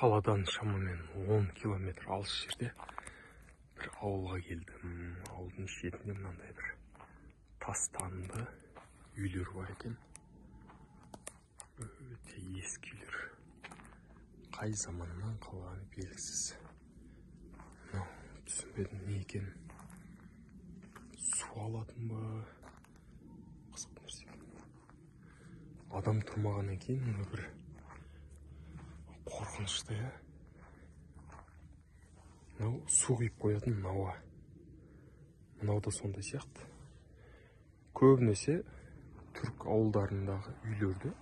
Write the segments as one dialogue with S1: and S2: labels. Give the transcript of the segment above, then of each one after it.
S1: Қаладан шамамен 10 километр алыс жерде бір ауылға келдім. Ауылдың шетінде мынандай бір тастанды үйлер бар екен. Өте ескі үйлер. Қай заманнан қалғаны белгісіз. Түсінбедім не екен. Су алатын ба? Қызық нәрсе. Адам тұрмағаннан кейін мұны бір қорқынышты, я. Мынау су құйып қоятын науа. Мынау да сондай сияқты. Көбінесе түрік ауылдарындағы үйлерде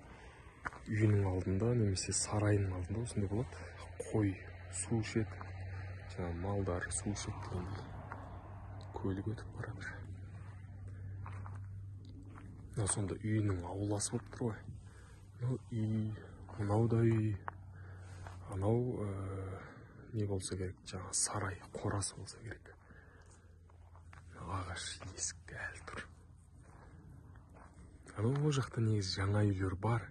S1: үйінің алдында немесе сарайының алдында осындай болады. Қой су ішеді, жаңа малдар су ішеді дегендей. Көлік өтіп барады. Мынау сонда үйінің ауласы болып тұр ғой. Мынау үй, мынау да үй. Анау не болса керек, жаңа сарай, қорасы болса керек. Ағаш есік әлі тұр. Анау о жақта негізі жаңа үйлер бар.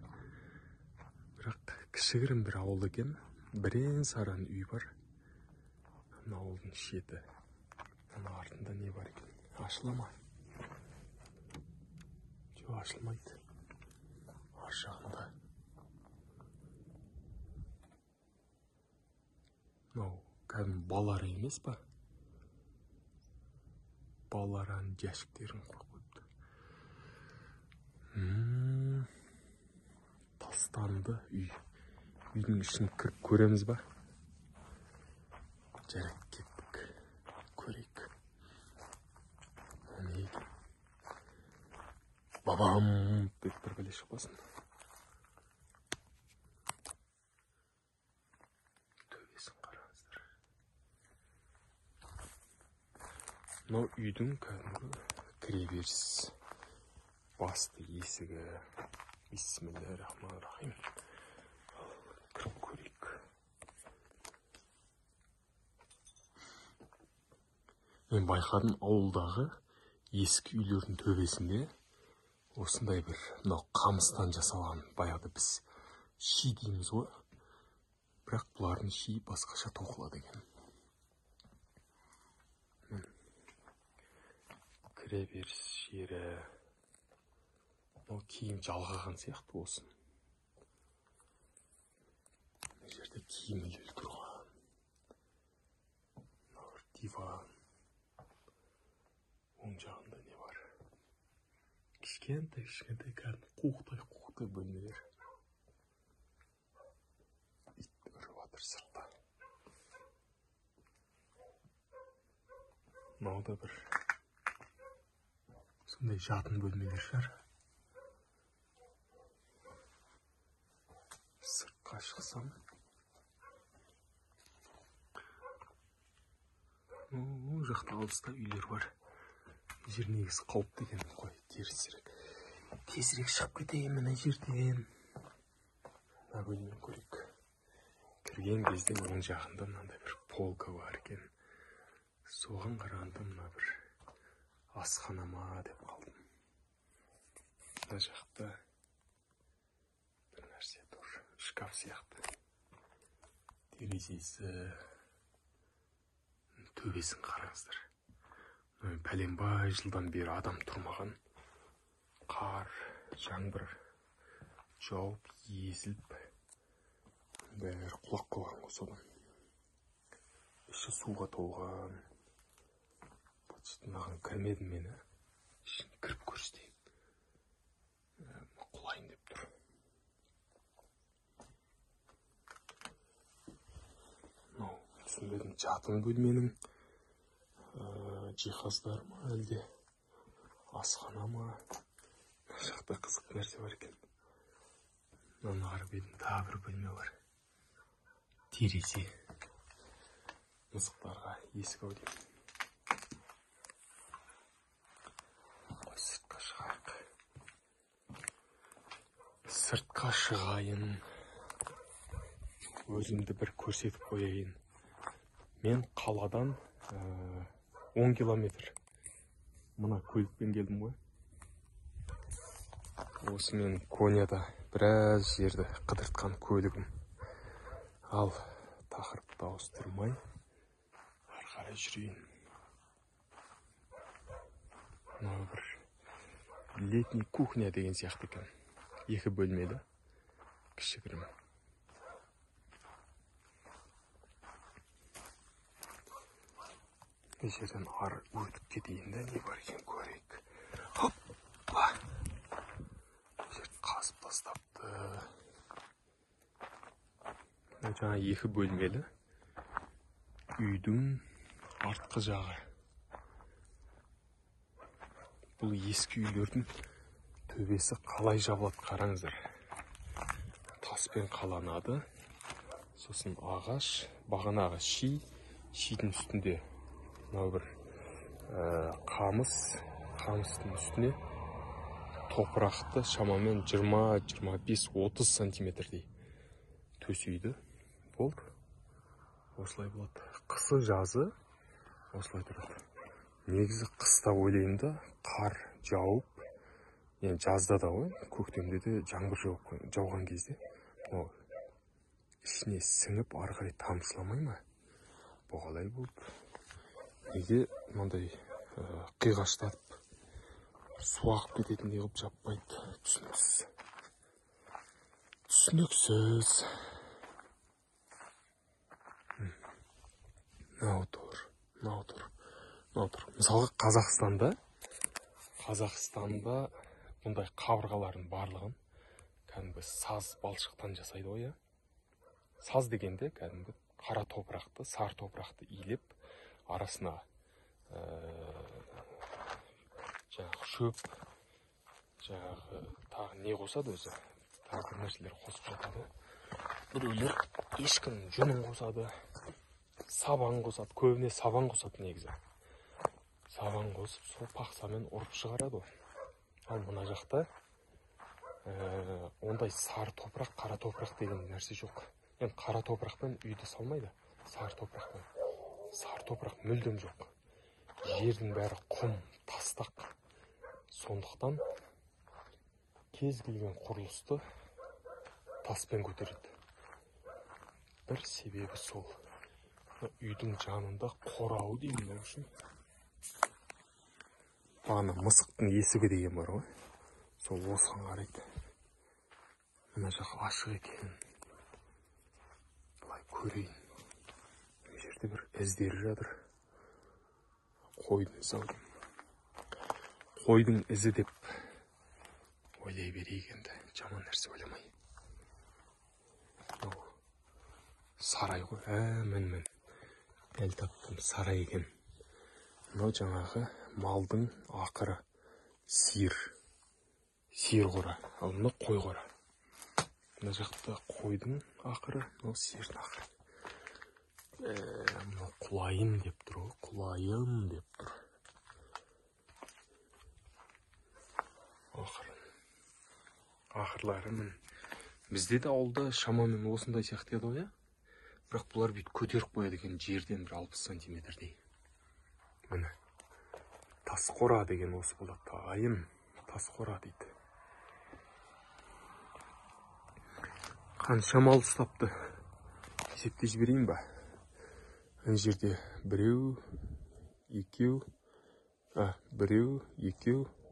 S1: Бірақ кішігірім бір ауыл екен. Бірен саран үй бар. Ана ауылдың шеті. Ана артында не бар екен? Ашыла ма? Жоқ, ашылмайды. Ар жағында. Мынау кәдімгі балары емес па? Баларан жәшіктерін қойып. Тастанды үй. Үйдің ішін кіріп көреміз ба? Жарық кеттік. Көрейік. Не екен? Бабам деп бір бәле шықпасын. Төбесін қараңыздар. Мынау үйдің кәдімгі кіреберіс. Басты есігі. Бисмиллахиррахманиррахим. Кіріп көрейік. Мен байқадым, ауылдағы ескі үйлердің төбесінде осындай бір мынау қамыстан жасалған, баяғыда біз ши дейміз ғой. Бірақ бұлардың ши басқаша тоқылады екен. Кіреберіс жері. Мынау киім жалғаған сияқты болсын. Бұл жерде киім ілулі тұрған. Мынау бір диван. Оң жағында не бар? Кішкентай кәдімгі қуықтай бөлмелер. Ит үріп жатыр сыртта. Мынау да бір сондай жатын бөлмелер шығар. Сыртқа шықсам. О, жақта алыста үйлер бар. Жер негізі қауіпті екен ғой, тезірек шығып кетейін мына жерден. Мына бөлмені көрейік. Кірген кезде оң жағында мынандай бір полка бар екен. Соған қарағанда мына бір асхана ма деп қалдым. Мына жақта бір нәрсе тұр, шкаф сияқты. Терезесі, төбесін қараңыздар. Пәленбай жылдан бері адам тұрмаған. Қар, жаңбыр жауып, езіліп, бәрі құлап қалған ғой содан. Іші суға толған. Маған кірмедім мені. Ішін кіріп көрістейін. Құлайын деп тұр. Түсінбедім, жатын бөлменің жиһаздар ма, әлде асхана ма? Жақта қызық нәрсе бар екен. Мынаны қарап едім, тағы бір бөлме бар. Терезе. Мысықтарға есік ау деймін. Сыртқа шығайық. Сыртқа шығайын. Өзімді бір көрсетіп қояйын. Мен қаладан 10 километр. Мына көлікпен келдім ғой. Осы мен Коняда біраз жерді қыдыртқан көлігім. Ал Бағытты ауыстырмай ары қарай жүрейін. Мынау бір летний кухня деген сияқты екен. 2 бөлмелі, кішігірім. Бұл жерден ары өтіп кетейін де, не бар екен көрейік. Хоппа! Жерді қазып тастапты. Жаңа 2 бөлмелі үйдің артқы жағы. Бұл ескі үйлердің төбесі қалай жабылады қараңыздар. Таспен қаланады. Сосын ағаш, бағанағы шидің үстінде мынау бір қамыстың үстіне топырақты шамамен 20-25-30 сантиметрдей төсейді. Болды. Осылай болады. Қысы жазы осылай тұрады. Негізі қыста ойлаймын да, қар жауып, енді жазда да ғой, көктемде де жаңбыр жауған кезде, ішіне сіңіп ары қарай тамшыламай ма? Бұғалай болды. Неге мынандай қиғаштатып, су ағып кететіндей қылып жаппайды? Түсініксіз. Түсініксіз. Мынау тұр. Мысалға Қазақстанда бұндай қабырғалардың барлығын кәдімгі саз балшықтан жасайды ғой. Саз дегенде кәдімгі қара топырақты, сар топырақты илеп, арасына жаңағы шөп, жаңағы тағы не қосады өзі? Тағы бір нәрселер қосып жатады. Біреулер ешкінің жүнін қосады, сабан қосады, көбіне сабан қосады негізі. Сабан қосып, сол пақсамен ұрып шығарады. Ал мына жақта ондай сар топырақ, қара топырақ деген нәрсе жоқ. Енді қара топырақпен үйді салмайды, сар топырақпен. Сар топырақ мүлдем жоқ. Жердің бәрі құм, тастақ. Сондықтан кез келген құрылысты таспен көтереді. Бір себебі сол. Үйдің жанында қорау деймін үшін. Бағана мысықтың есігі деген бар ғой. Сол осыған қарайды. Мына жақ ашық екен. Былай көрейін. Бұл жерде бір іздері жатыр. Қойдың ізі. Қойдың ізі деп ойлай берейік енді. Жаман нәрсе ойламай. Сарай ғой. Мін. Дәл таптым, сарай екен. Мынау жаңағы малдың ақыры сиыр қора. Ал мына қой қора. Мына жақта қойдың ақыры, мынау сиырдың ақыры. Мынау құлайым деп тұр ғой. Құлайым деп тұр. Ақырлары мін. Бізде де ауылда шамамен осындай сияқты еді ғой. Бірақ бұлар бүйт көтеріп қояды екен жерден бір 60 сантиметрдей. Міне. Тасқора деген осы болады. Тағайын тасқора дейді. Қанша мал ұстапты? Есептей жіберейін ба? Ана жерде біреу, екеу,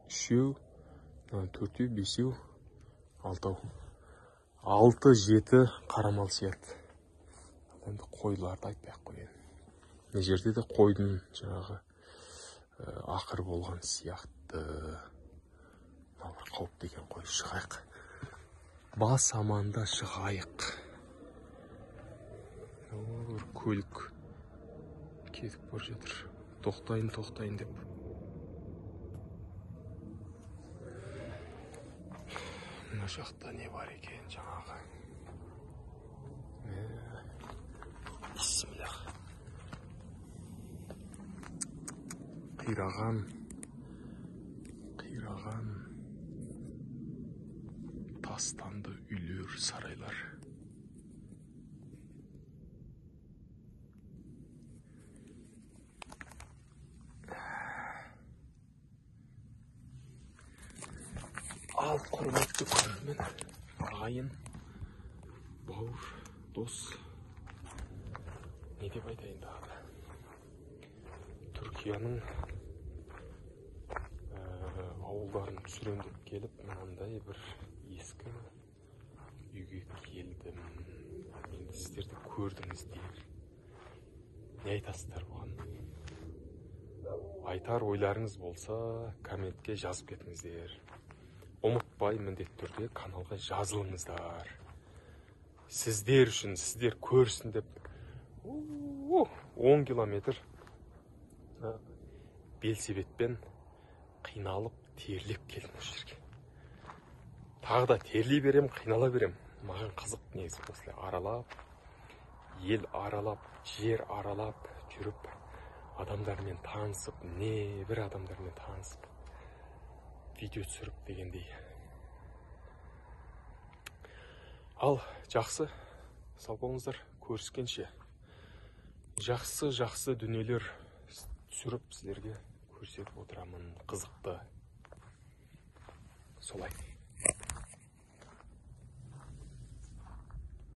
S1: үшеу, төртеу, бесеу, алтау. 6-7 қара мал сияды. Енді қойларды айтпай-ақ қояйын. Мына жерде де қойдың жаңағы ақыр болған сияқты. Мына бір қауіпті екен, қой шығайық. Бас аманда шығайық. Бір көлік кетіп бар жатыр. Тоқтайын деп. Мына жақта не бар екен жаңағы? Бисмиллах. Қираған тастанды үйлер, сарайлар. Ал құрметті көрермен, ағайын, бауыр, дос. не деп айтайын дағы, Түркияның ауылдарын түсірем деп келіп, мынандай бір ескі үйге келдім. Енді сіздер де көрдіңіздер. Не айтасыздар бұған? Айтар ойларыңыз болса, комментке жазып кетіңіздер. Ұмытпай міндетті түрде каналға жазылыңыздар. Сіздер үшін, сіздер көрсін деп 10 километр белсебетпен қиналып, терлеп келдім осы жерге. Тағы да терлей берем, қинала берем. Маған қызық негізі осылай аралап, ел аралап, жер аралап жүріп, адамдармен танысып, небір адамдармен танысып, видео түсіріп дегендей. Ал жақсы, сау болыңыздар, көріскенше. Жақсы дүниелер түсіріп сіздерге көрсетіп отырамын, қызықты. Солай.